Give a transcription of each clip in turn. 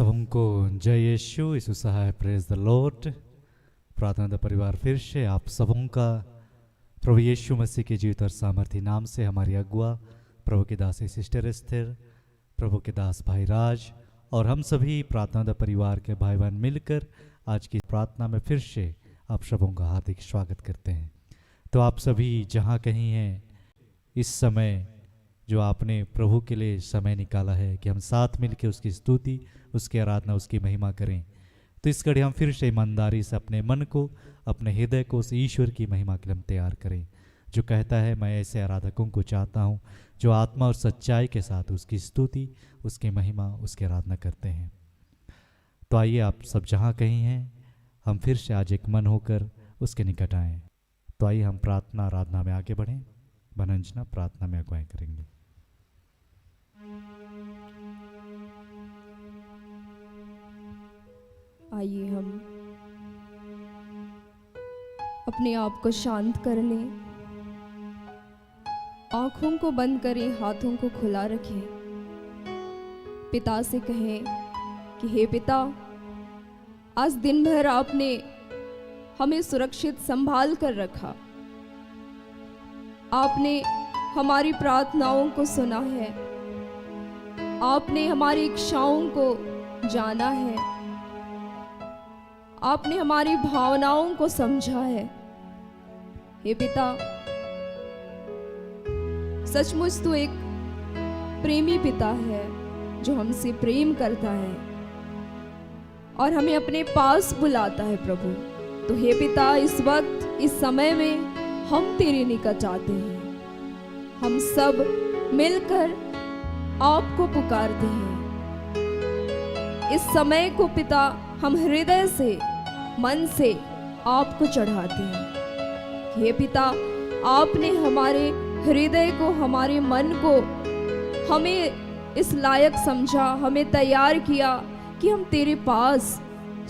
सबको जय यीशु यीशु सहाय praise the Lord. प्रार्थना परिवार फिर से आप सबों का प्रभु यीशु मसीह के जीवित और सामर्थी नाम से हमारी अगुआ प्रभु के दास सिस्टर एस्थर, प्रभु के दास भाई राज और हम सभी प्रार्थना परिवार के भाई बहन मिलकर आज की प्रार्थना में फिर से आप सबों का हार्दिक स्वागत करते हैं। तो आप सभी जहाँ कहीं हैं, इस समय जो आपने प्रभु के लिए समय निकाला है कि हम साथ मिलकर उसकी स्तुति, उसकी आराधना, उसकी महिमा करें, तो इस घड़ी हम फिर से ईमानदारी से अपने मन को, अपने हृदय को उस ईश्वर की महिमा के लिए हम तैयार करें, जो कहता है मैं ऐसे आराधकों को चाहता हूँ जो आत्मा और सच्चाई के साथ उसकी स्तुति, उसकी महिमा, उसकी आराधना करते हैं। तो आइए आप सब जहाँ कहीं हैं, हम फिर से आज एक मन होकर उसके निकट आएँ। तो आइए हम प्रार्थना आराधना में आगे बढ़ें। बनंजना प्रार्थना में अगुवाई करेंगे। आइए हम अपने आप को शांत कर लें, आंखों को बंद करें, हाथों को खुला रखें, पिता से कहें कि हे पिता, आज दिन भर आपने हमें सुरक्षित संभाल कर रखा, आपने हमारी प्रार्थनाओं को सुना है, आपने हमारी इच्छाओं को जाना है, आपने हमारी भावनाओं को समझा है। हे पिता, सचमुच तू एक प्रेमी पिता है जो हमसे प्रेम करता है और हमें अपने पास बुलाता है प्रभु। तो हे पिता, इस वक्त, इस समय में हम तेरे निकट आते हैं, हम सब मिलकर आपको पुकारते हैं। इस समय को पिता हम हृदय से, मन से आपको चढ़ाते हैं। हे पिता, आपने हमारे हृदय को, हमारे मन को हमें इस लायक समझा, हमें तैयार किया कि हम तेरे पास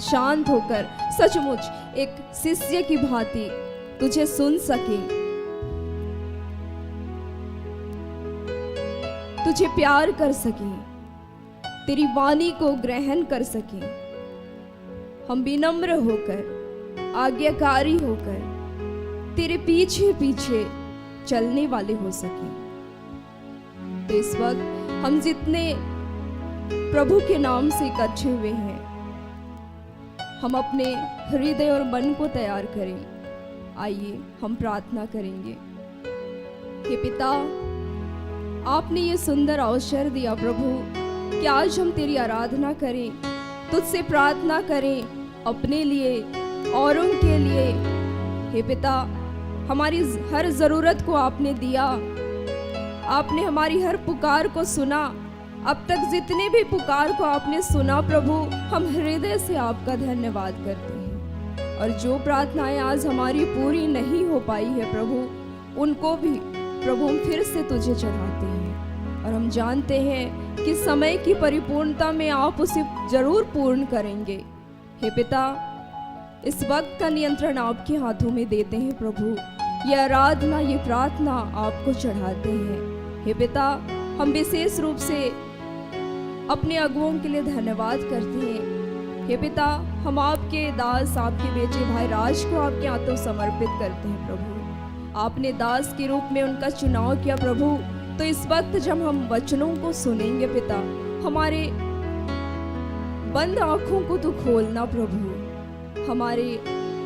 शांत होकर सचमुच एक शिष्य की भांति तुझे सुन सके, तुझे प्यार कर सके, तेरी वाणी को ग्रहण कर सके। हम विनम्र होकर, आज्ञाकारी होकर तेरे पीछे पीछे चलने वाले हो सके। तो इस वक्त हम जितने प्रभु के नाम से इकट्ठे हुए हैं, हम अपने हृदय और मन को तैयार करें। आइए हम प्रार्थना करेंगे। हे पिता, आपने ये सुंदर अवसर दिया प्रभु कि आज हम तेरी आराधना करें, तुझसे प्रार्थना करें, अपने लिए, औरों के लिए। हे पिता, हमारी हर ज़रूरत को आपने दिया, आपने हमारी हर पुकार को सुना। अब तक जितने भी पुकार को आपने सुना प्रभु, हम हृदय से आपका धन्यवाद करते हैं। और जो प्रार्थनाएं आज हमारी पूरी नहीं हो पाई है प्रभु, उनको भी प्रभु हम फिर से तुझे चढ़ाते हैं। और हम जानते हैं कि समय की परिपूर्णता में आप उसे जरूर पूर्ण करेंगे। हे पिता, इस वक्त का नियंत्रण आपके हाथों में देते हैं प्रभु। ये आराधना, ये प्रार्थना आपको चढ़ाते हैं। हे पिता, हम विशेष रूप से अपने अगुओं के लिए धन्यवाद करते हैं। हे पिता, हम आपके दास, आपके बेटे भाई राज को आपके हाथों समर्पित करते हैं प्रभु। आपने दास के रूप में उनका चुनाव किया प्रभु। तो इस वक्त जब हम वचनों को सुनेंगे पिता, हमारे बंद आंखों को तो खोलना प्रभु, हमारे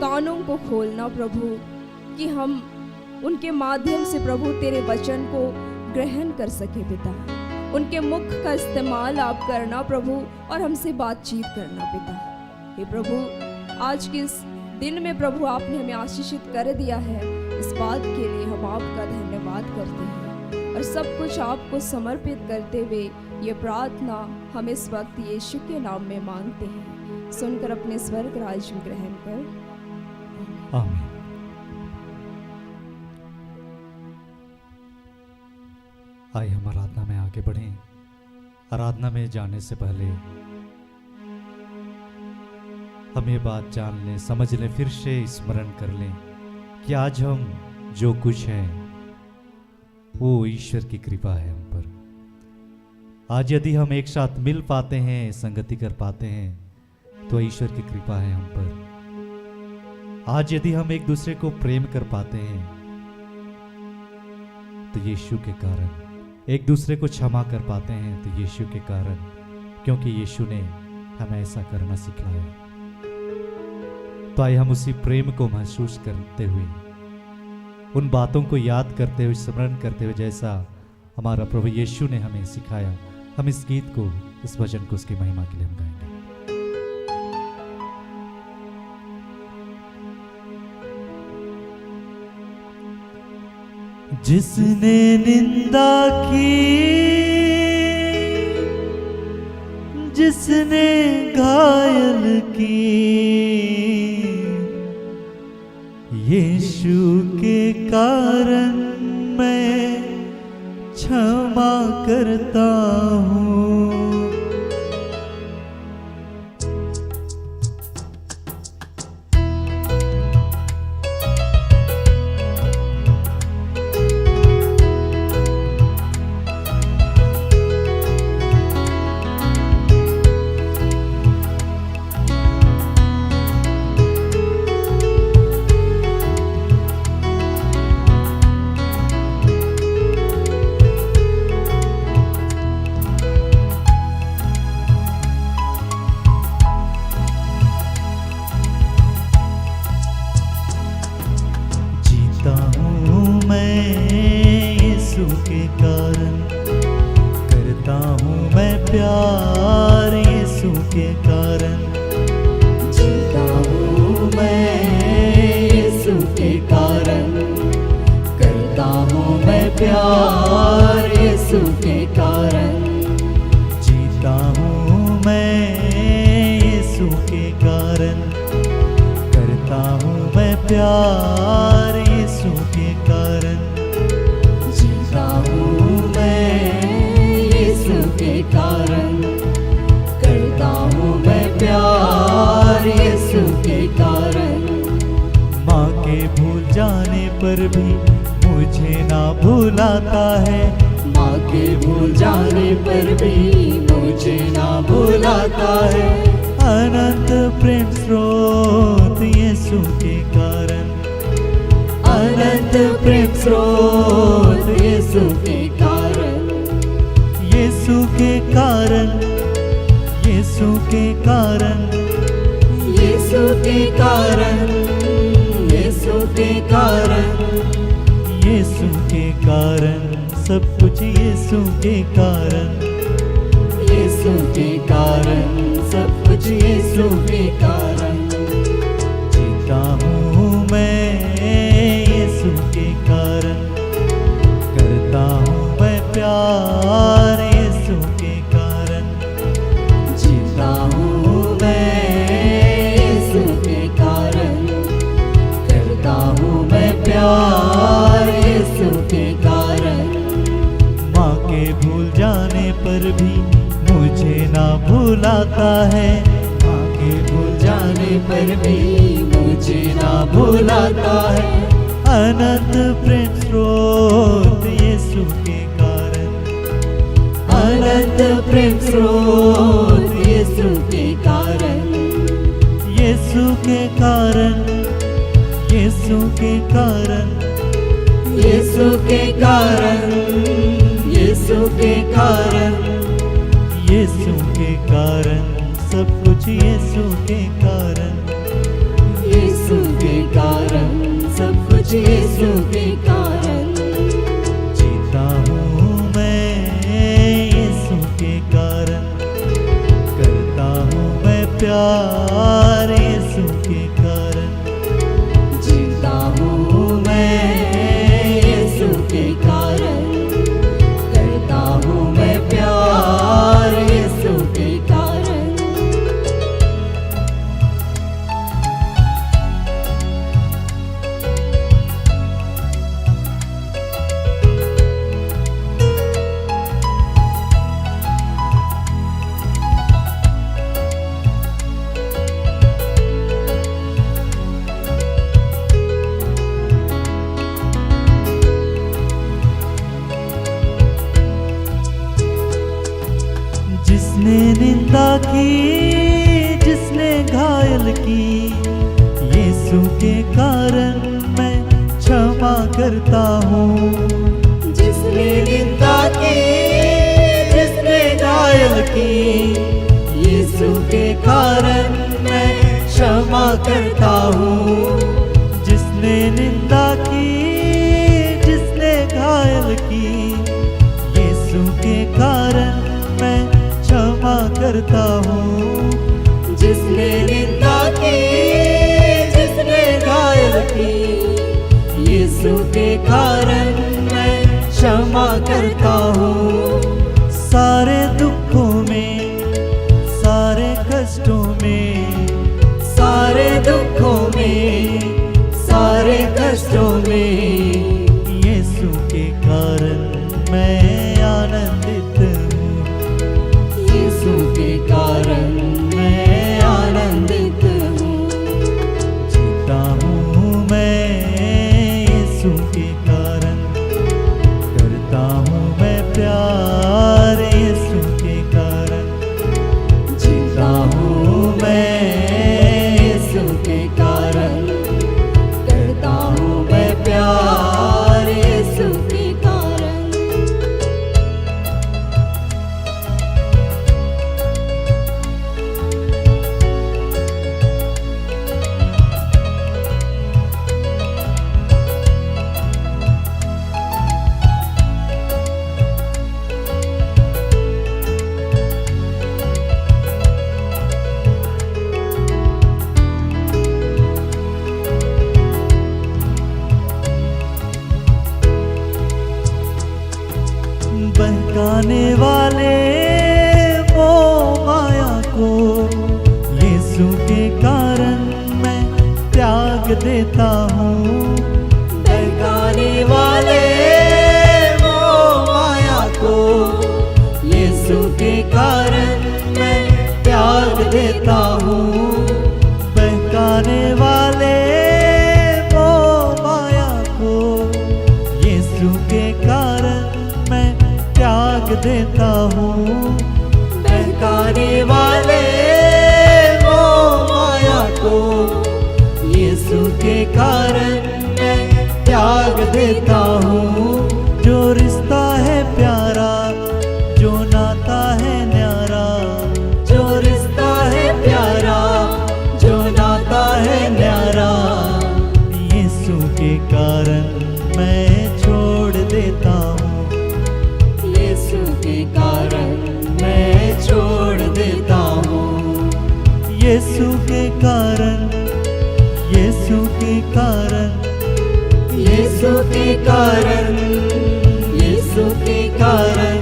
कानों को खोलना प्रभु, कि हम उनके माध्यम से प्रभु तेरे वचन को ग्रहण कर सके पिता। उनके मुख का इस्तेमाल आप करना प्रभु और हमसे बातचीत करना पिता। हे प्रभु, आज के इस दिन में प्रभु आपने हमें आशीषित कर दिया है, इस बात के लिए हम आपका धन्यवाद करते हैं और सब कुछ आपको समर्पित करते हुए ये प्रार्थना हम इस वक्त यीशु के नाम में मांगते हैं। सुनकर अपने स्वर्ग राज्य में ग्रहण कर। आमीन। आइए हम आराधना में आगे बढ़ें। आराधना में जाने से पहले हम ये बात जान लें, समझ लें, फिर से स्मरण कर लें कि आज हम जो कुछ हैं वो ईश्वर की कृपा है हम पर। आज यदि हम एक साथ मिल पाते हैं, संगति कर पाते हैं, तो ईश्वर की कृपा है हम पर। आज यदि हम एक दूसरे को प्रेम कर पाते हैं, तो यीशु के कारण। एक दूसरे को क्षमा कर पाते हैं, तो यीशु के कारण, क्योंकि यीशु ने हमें ऐसा करना सिखाया। तो आइए हम उसी प्रेम को महसूस करते हुए, उन बातों को याद करते हुए, स्मरण करते हुए, जैसा हमारा प्रभु यीशु ने हमें सिखाया, हम इस गीत को, इस भजन को उसकी महिमा के लिए हम गाएंगे। जिसने निंदा की, जिसने घायल की, यीशु के कारण मैं क्षमा करता हूँ। प्यार यीशु के कारण जीता हूँ मैं, यीशु के कारण करता हूँ मैं प्यार, यीशु के कारण जीता हूँ मैं, यीशु के कारण करता हूँ मैं प्यार, यीशु के कारण जीता हूँ मैं, यीशु के कारण करता हूँ मैं प्यार, यीशु के कारण। माँ के भूल जाने पर भी मुझे ना भुलाता है, माँ के भूल जाने पर भी मुझे ना भुलाता है। अनंत प्रेम स्रोत यीशु के कारण, अनंत प्रेम स्रोत यीशु के कारण, यीशु के कारण, यीशु के कारण, यीशु के कारण, यीशु के कारण, यीशु के कारण, सब कुछ यीशु के कारण, यीशु के कारण, सब कुछ यीशु के कारण जीता हूँ मैं, यीशु के कारण करता हूँ मैं प्यार, यीशु के कारण जीता हूँ मैं, यीशु के कारण करता हूँ मैं प्यार, यीशु के कारण। माँ के भूल जाने पर भी मुझे ना भुलाता है, माँ के भूल जाने पर भी मुझे ना भुलाता है। अनंत प्रेम स्रोत यीशु के कारण, अनंत प्रेम स्रोत यीशु के कारण, यीशु के कारण, यीशु के कारण, यीशु के कारण, यीशु के कारण, यीशु के कारण, सब कुछ यीशु के कारण, यीशु के कारण, सब कुछ यीशु के कारण जीता हूँ मैं, यीशु के कारण करता हूँ मैं प्यार, यीशु के कारण जीता हूँ मैं, यीशु के कारण करता हूँ मैं प्यार, यीशु के कारण। जिसने निंदा की, जिसने घायल की, यीशु के कारण मैं क्षमा करता हूँ। जिसने निंदा की, जिसने घायल की, यीशु के कारण मैं क्षमा करता हूँ। जिसने निंदा की, जिसने घायल की, यीशु के कारण मैं क्षमा करता हूँ। जिसने निंदा की, जिसने घायल की, यीशु के कारण मैं क्षमा करता हूँ। सारे दुखों में, सारे कष्टों में, सारे दुखों में, सारे कष्टों में, यीशु के कारण मैं आनंदित हूँ। यीशु के कारण मैं आनंदित हूँ। जीता हूँ मैं यीशु के कारण, करता हूँ मैं प्यार यीशु के कारण। जीता हूँ मैं यीशु के कारण, करता हूँ मैं प्यार यीशु के कारण। बहकाने वाले वो माया को, यीशु के कारण मैं त्याग देता हूँ। बहकाने वाले वो माया को, यीशु के कारण मैं त्याग देता हूँ। बहकाने वाले वो माया को, यीशु के कारण मैं त्याग देता हूँ। बहकाने वाले वो माया को, यीशु के कारण मैं त्याग देता हूँ। जो रिश्ता है प्यारा, जो नाता है न्यारा, जो रिश्ता है प्यारा, जो नाता है न्यारा, यीशु के कारण मैं छोड़ देता हूँ। यीशु के कारण मैं छोड़ देता हूँ। यीशु के कारण, यीशु के कारण, यीशु के कारण, यीशु के कारण,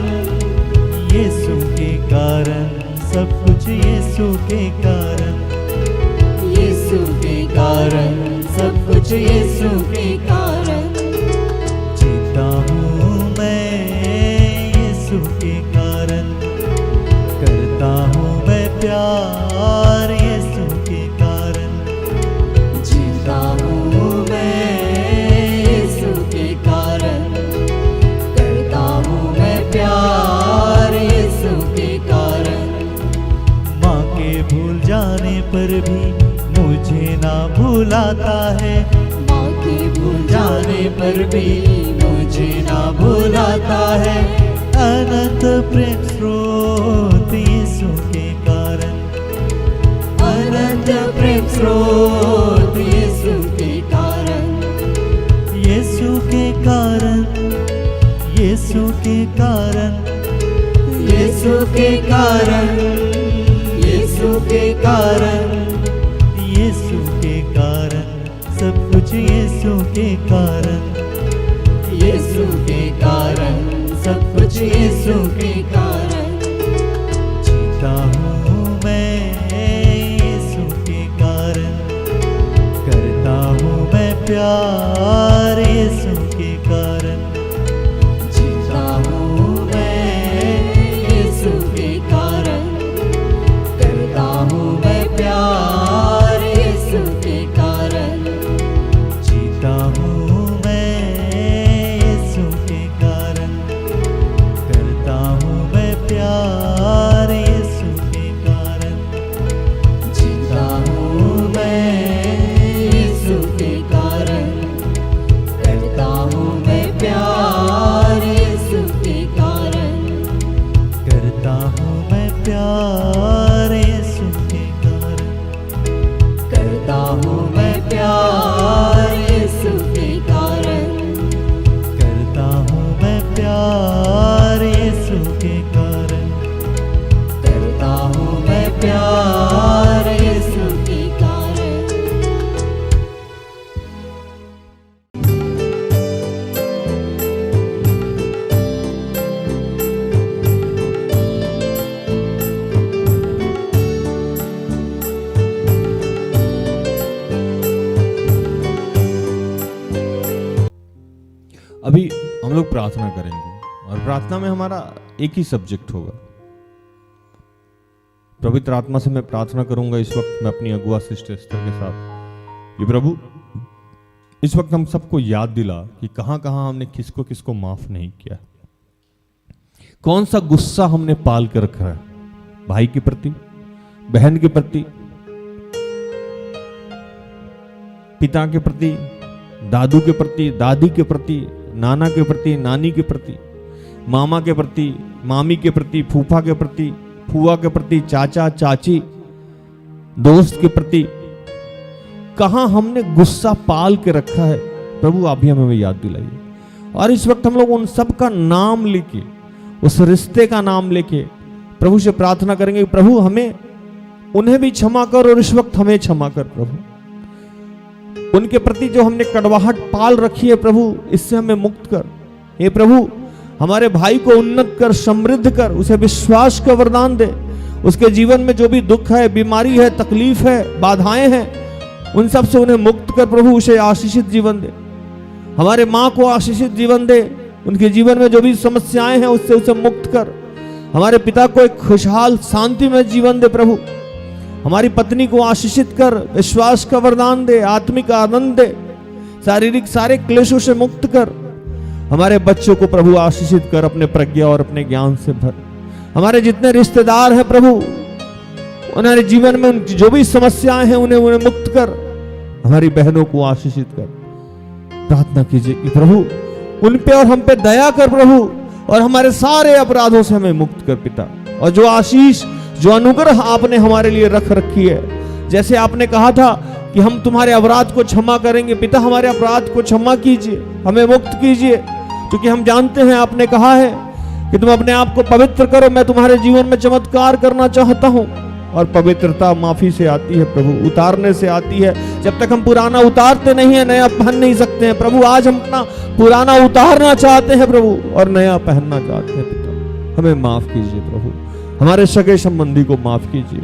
यीशु के कारण, सब कुछ यीशु के कारण। यीशु के कारण, सब कुछ यीशु के कारण। जीता हूँ मैं यीशु के कारण, करता हूँ मैं प्यार यीशु के कारण। जीता हूँ मैं यीशु के कारण, करता हूँ मैं प्यार यीशु के कारण। माँ के भूल जाने पर भी मुझे ना भुलाता है। माँ के भूल जाने पर भी मुझे ना भुलाता है। अनंत प्रेम स्रोत यीशु के कारण, अनंत प्रेम स्रोत यीशु के कारण। यीशु के कारण, यीशु के कारण, यीशु के कारण, यीशु के कारण, यीशु के कारण, सब कुछ यीशु के कारण। यीशु के कारण, सब कुछ यीशु के कारण। जीता हूँ मैं यीशु के कारण, करता हूँ मैं प्यार यीशु के कारण। जीता हूँ मैं यीशु के कारण, करता हूँ मैं प्यार यीशु के कारण। जीता हूँ मैं यीशु के कारण, करता हूँ मैं प्यार यीशु प्रार्थना करेंगे और प्रार्थना में हमारा एक ही सब्जेक्ट होगा। पवित्र आत्मा से मैं प्रार्थना करूंगा इस वक्त मैं अपनी अगुआ सिस्टर एस्टर के साथ कि प्रभु इस वक्त हम सबको याद दिला कि कहां कहां हमने किसको किसको माफ नहीं किया, कौन सा गुस्सा हमने पाल कर रखा है, भाई के प्रति, बहन के प्रति, पिता के प्रति, दादू के प्रति, दादी के प्रति, नाना के प्रति, नानी के प्रति, मामा के प्रति, मामी के प्रति, फूफा के प्रति, फुआ के प्रति, चाचा चाची, दोस्त के प्रति, कहां हमने गुस्सा पाल के रखा है। प्रभु आप भी हमें याद दिलाइए। और इस वक्त हम लोग उन सब का नाम लेके, उस रिश्ते का नाम लेके प्रभु से प्रार्थना करेंगे, प्रभु हमें उन्हें भी क्षमा कर और इस वक्त हमें क्षमा कर। प्रभु उनके प्रति जो हमने कड़वाहट पाल रखी है प्रभु इससे हमें मुक्त कर। हे प्रभु हमारे भाई को उन्नत कर, समृद्ध कर, उसे विश्वास का वरदान दे। उसके जीवन में जो भी दुख है, बीमारी है, तकलीफ है, बाधाएं हैं, उन सब से उन्हें मुक्त कर। प्रभु उसे आशीषित जीवन दे। हमारे माँ को आशीषित जीवन दे। उनके जीवन में जो भी समस्याएं हैं उससे उसे मुक्त कर। हमारे पिता को एक खुशहाल शांति में जीवन दे। प्रभु हमारी पत्नी को आशीषित कर, विश्वास का वरदान दे, आत्मिक आनंद दे, शारीरिक सारे क्लेशों से मुक्त कर। हमारे बच्चों को प्रभु आशीषित कर, अपने प्रज्ञा और अपने ज्ञान से भर। हमारे जितने रिश्तेदार हैं प्रभु उन्होंने जीवन में उनकी जो भी समस्याएं हैं उन्हें मुक्त कर। हमारी बहनों को आशीषित कर। प्रार्थना कीजिए कि प्रभु उन पे और हम पे दया कर प्रभु, और हमारे सारे अपराधों से हमें मुक्त कर पिता। और जो आशीष, जो अनुग्रह आपने हमारे लिए रख रखी है, जैसे आपने कहा था कि हम तुम्हारे अपराध को क्षमा करेंगे, पिता हमारे अपराध को क्षमा कीजिए, हमें मुक्त कीजिए, क्योंकि हम जानते हैं आपने कहा है कि तुम अपने आप को पवित्र करो, मैं तुम्हारे जीवन में चमत्कार करना चाहता हूं। और पवित्रता माफी से आती है प्रभु, उतारने से आती है। जब तक हम पुराना उतारते नहीं है नया पहन नहीं सकते हैं। प्रभु आज हम अपना पुराना उतारना चाहते हैं प्रभु और नया पहनना चाहते हैं पिता। हमें माफ कीजिए प्रभु, हमारे सगे संबंधी को माफ कीजिए,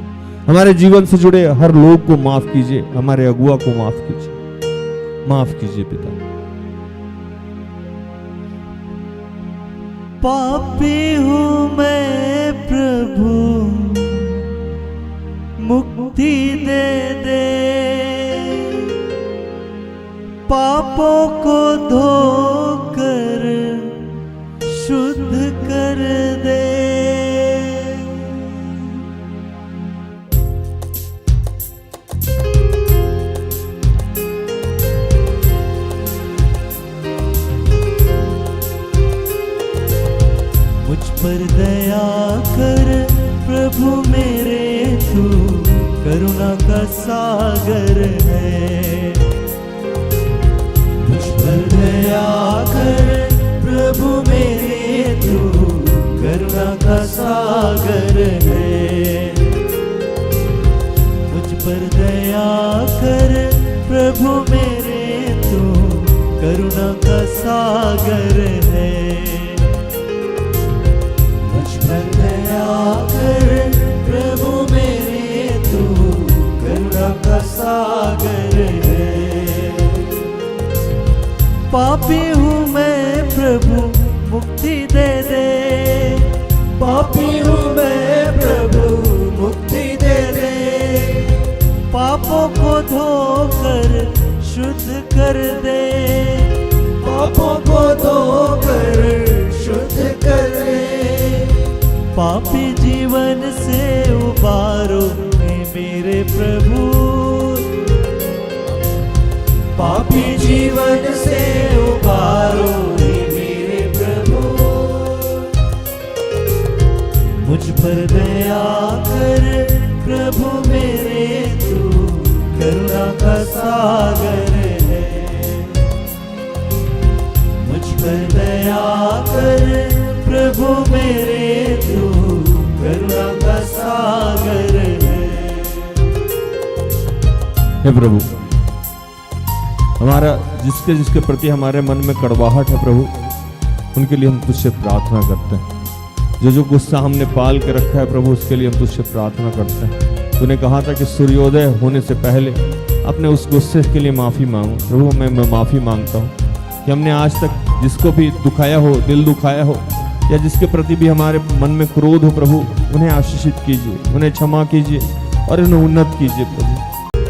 हमारे जीवन से जुड़े हर लोग को माफ कीजिए, हमारे अगुआ को माफ कीजिए, माफ कीजिए पिता। पापी हूँ मैं प्रभु, मुक्ति दे दे, पापों को धोकर शुद्ध कर दे। मुझ पर दया कर प्रभु मेरे, तू करुणा का सागर है। मुझ पर दया कर प्रभु मेरे, तू करुणा का सागर है। मुझ पर दया कर प्रभु मेरे, तू करुणा का सागर है। मुझ पर दया कर प्रभु मेरे, तू करुणा का सागर है। पापी हूँ मैं प्रभु, मुक्ति दे दे, पापी हूँ मैं प्रभु, मुक्ति दे दे, पापों को धोकर शुद्ध कर दे, पापों को धोकर शुद्ध कर दे। पापी जीवन से उबारो मेरे प्रभु, पापी जीवन से उबारो मेरे प्रभु। मुझ पर दया कर प्रभु मेरे, तू करुणा का सागर है। मुझ पर दया कर प्रभु मेरे, तू करुणा का सागर है। हे प्रभु हमारा जिसके जिसके प्रति हमारे मन में कड़वाहट है प्रभु, उनके लिए हम तुझसे प्रार्थना करते हैं। जो गुस्सा हमने पाल के रखा है प्रभु, उसके लिए हम तुझसे प्रार्थना करते हैं। तूने कहा था कि सूर्योदय होने से पहले अपने उस गुस्से के लिए माफ़ी मांगो। प्रभु मैं माफ़ी मांगता हूँ कि हमने आज तक जिसको भी दुखाया हो, दिल दुखाया हो, या जिसके प्रति भी हमारे मन में क्रोध हो प्रभु, उन्हें आशीषित कीजिए, उन्हें क्षमा कीजिए और उन्हें उन्नत कीजिए प्रभु।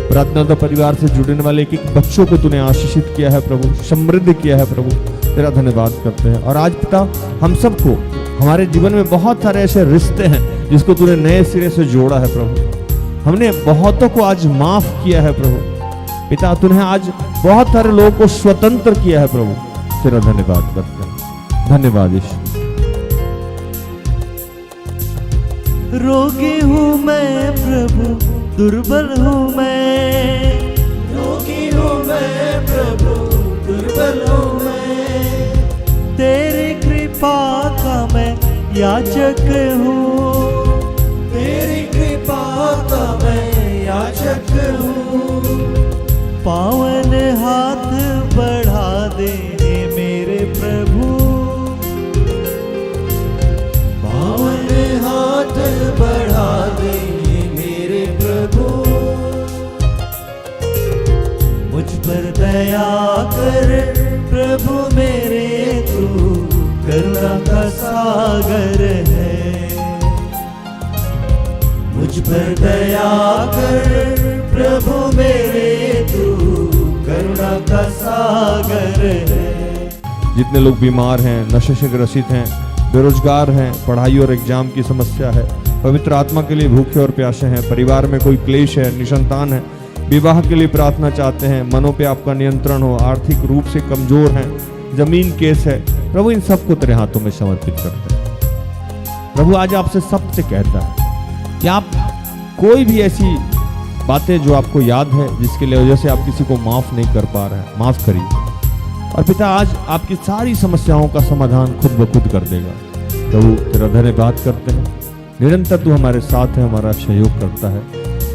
प्रार्थना तो परिवार से जुड़ने वाले एक एक बच्चों को तूने आशीषित किया है प्रभु, समृद्ध किया है प्रभु, तेरा धन्यवाद करते हैं। और आज पिता हम सबको, हमारे जीवन में बहुत सारे ऐसे रिश्ते हैं जिसको तूने नए सिरे से जोड़ा है प्रभु। हमने बहुतों को आज माफ किया है प्रभु। पिता तूने आज बहुत सारे लोगों को स्वतंत्र किया है प्रभु, तेरा धन्यवाद करते हैं। धन्यवाद यीशु। रोगी हूँ मैं प्रभु, दुर्बल हूँ मैं, रोगी हूँ मैं प्रभु, दुर्बल हूँ मैं, तेरी कृपा का मैं याचक हूँ, तेरी कृपा का मैं याचक हूँ। पावन हाथ बढ़ा दे मेरे प्रभु, पावन हाथ बढ़ा दे मेरे प्रभु। मुझ पर दया कर प्रभु मेरे, तू करुणा का सागर है। मुझ पर दया कर प्रभु मेरे, तू करुणा का सागर है। जितने लोग बीमार हैं, नशे से ग्रसित हैं, बेरोजगार हैं, पढ़ाई और एग्जाम की समस्या है, पवित्र आत्मा के लिए भूखे और प्यासे हैं, परिवार में कोई क्लेश है, निसंतान है, विवाह के लिए प्रार्थना चाहते हैं, मनों पे आपका नियंत्रण हो, आर्थिक रूप से कमजोर हैं, जमीन केस है प्रभु, इन सबको तेरे हाथों में समर्पित करते हैं। प्रभु आज आपसे सबसे कहता है कि आप कोई भी ऐसी बातें जो आपको याद है जिसके लिए वजह से आप किसी को माफ नहीं कर पा रहे हैं, माफ करिए। और पिता आज आपकी सारी समस्याओं का समाधान खुद ब खुद कर देगा। प्रभु तेरा धन्यवाद करते हैं, निरंतर तू हमारे साथ है, हमारा सहयोग करता है।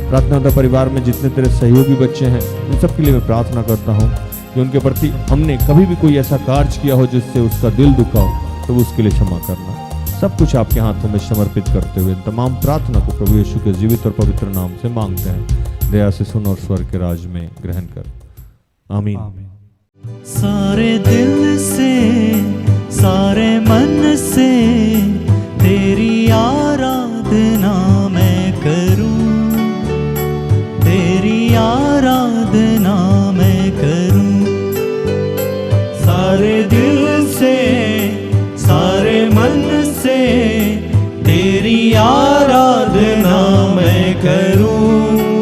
प्रार्थना परिवार में जितने तेरे सहयोगी बच्चे हैं उन सब के लिए मैं प्रार्थना करता हूँ कि उनके प्रति हमने कभी भी कोई ऐसा कार्य किया हो जिससे उसका दिल दुखा हो, तो उसके लिए क्षमा करना। सब कुछ आपके हाथों में समर्पित करते हुए तमाम प्रार्थना को प्रभु यीशु के जीवित और पवित्र नाम से मांगते हैं। दया से सुन और स्वर्ग के राज में ग्रहण कर। आमीन। सारे दिल से, सारे मन से तेरी आराधना मैं करूं, तेरी आराधना मैं करूं। सारे दिल से, सारे मन से तेरी आराधना मैं करूं।